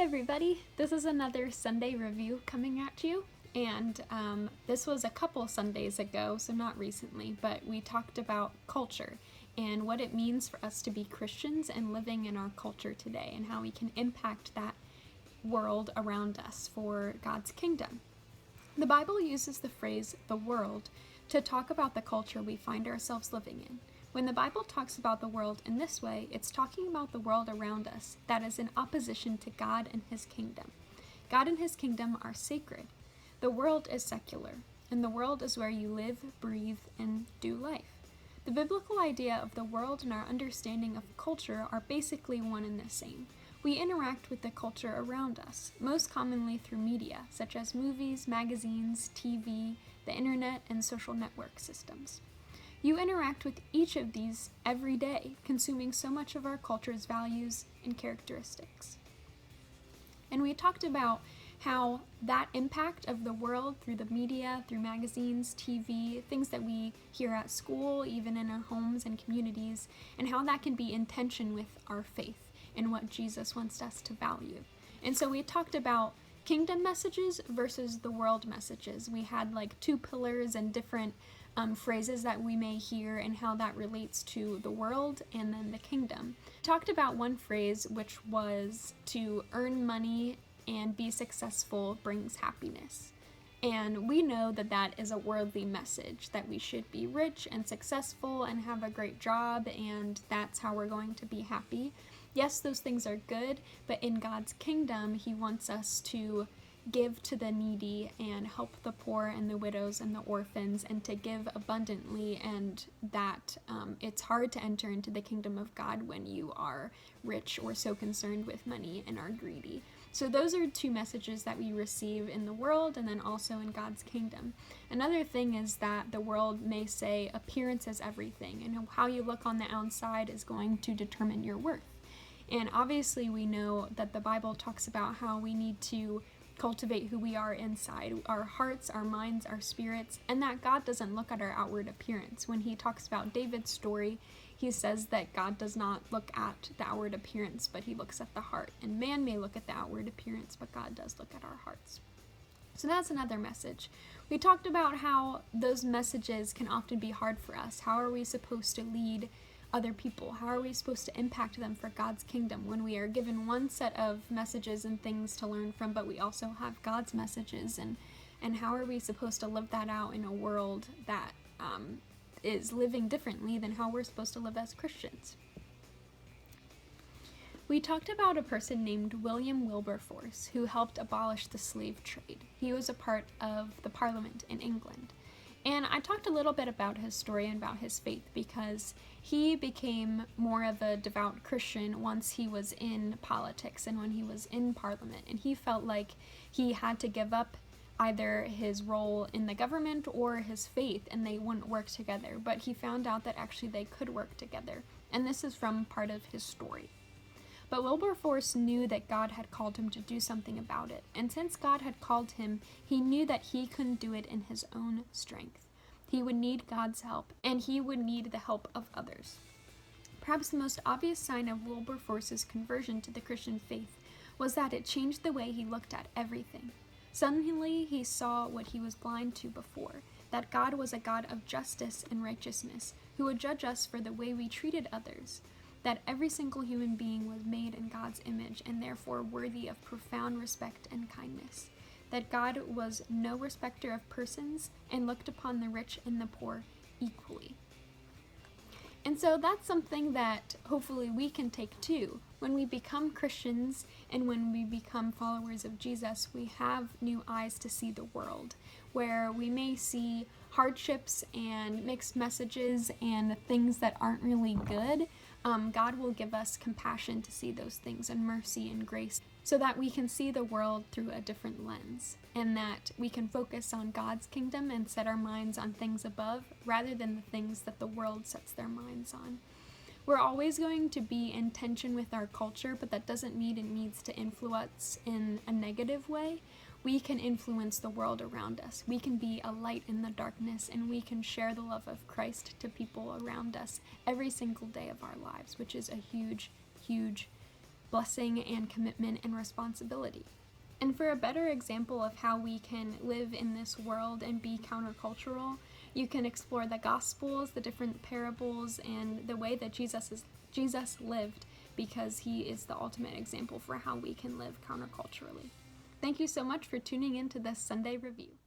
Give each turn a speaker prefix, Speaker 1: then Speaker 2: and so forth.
Speaker 1: everybody, this is another Sunday review coming at you, and this was a couple Sundays ago, so not recently, but we talked about culture and what it means for us to be Christians and living in our culture today, and how we can impact that world around us for God's kingdom. The Bible uses the phrase the world to talk about the culture we find ourselves living in. When the Bible talks about the world in this way, it's talking about the world around us that is in opposition to God and His kingdom. God and His kingdom are sacred. The world is secular, and the world is where you live, breathe, and do life. The biblical idea of the world and our understanding of culture are basically one and the same. We interact with the culture around us, most commonly through media, such as movies, magazines, TV, the internet, and social network systems. You interact with each of these every day, consuming so much of our culture's values and characteristics. And we talked about how that impact of the world through the media, through magazines, TV, things that we hear at school, even in our homes and communities, and how that can be in tension with our faith and what Jesus wants us to value. And so we talked about kingdom messages versus the world messages. We had like two pillars and different phrases that we may hear and how that relates to the world and then the kingdom. Talked about one phrase, which was to earn money and be successful brings happiness. And we know that that is a worldly message, that we should be rich and successful and have a great job, and that's how we're going to be happy. Yes, those things are good, but in God's kingdom, He wants us to give to the needy and help the poor and the widows and the orphans, and to give abundantly, and that it's hard to enter into the kingdom of God when you are rich or so concerned with money and are greedy. So those are two messages that we receive in the world and then also in God's kingdom. Another thing is that the world may say appearance is everything, and how you look on the outside is going to determine your worth. And obviously we know that the Bible talks about how we need to cultivate who we are inside, our hearts, our minds, our spirits, and that God doesn't look at our outward appearance. When He talks about David's story, He says that God does not look at the outward appearance, but He looks at the heart. And man may look at the outward appearance, but God does look at our hearts. So that's another message. We talked about how those messages can often be hard for us. How are we supposed to lead other people? How are we supposed to impact them for God's kingdom when we are given one set of messages and things to learn from, but we also have God's messages, and how are we supposed to live that out in a world that is living differently than how we're supposed to live as Christians? We talked about a person named William Wilberforce who helped abolish the slave trade. He was a part of the Parliament in England. And I talked a little bit about his story and about his faith because he became more of a devout Christian once he was in politics and when he was in Parliament. And he felt like he had to give up either his role in the government or his faith, and they wouldn't work together. But he found out that actually they could work together. And this is from part of his story. But Wilberforce knew that God had called him to do something about it, and since God had called him, he knew that he couldn't do it in his own strength. He would need God's help, and he would need the help of others. Perhaps the most obvious sign of Wilberforce's conversion to the Christian faith was that it changed the way he looked at everything. Suddenly, he saw what he was blind to before, that God was a God of justice and righteousness, who would judge us for the way we treated others. That every single human being was made in God's image and therefore worthy of profound respect and kindness. That God was no respecter of persons and looked upon the rich and the poor equally. And so that's something that hopefully we can take too. When we become Christians and when we become followers of Jesus, we have new eyes to see the world, where we may see hardships and mixed messages and things that aren't really good. God will give us compassion to see those things, and mercy and grace, so that we can see the world through a different lens, and that we can focus on God's kingdom and set our minds on things above rather than the things that the world sets their minds on. We're always going to be in tension with our culture, but that doesn't mean it needs to influence in a negative way. We can influence the world around us. We can be a light in the darkness, and we can share the love of Christ to people around us every single day of our lives, which is a huge, huge blessing and commitment and responsibility. And for a better example of how we can live in this world and be countercultural, you can explore the Gospels, the different parables, and the way that Jesus lived, because he is the ultimate example for how we can live counterculturally. Thank you so much for tuning in to this Sunday Review.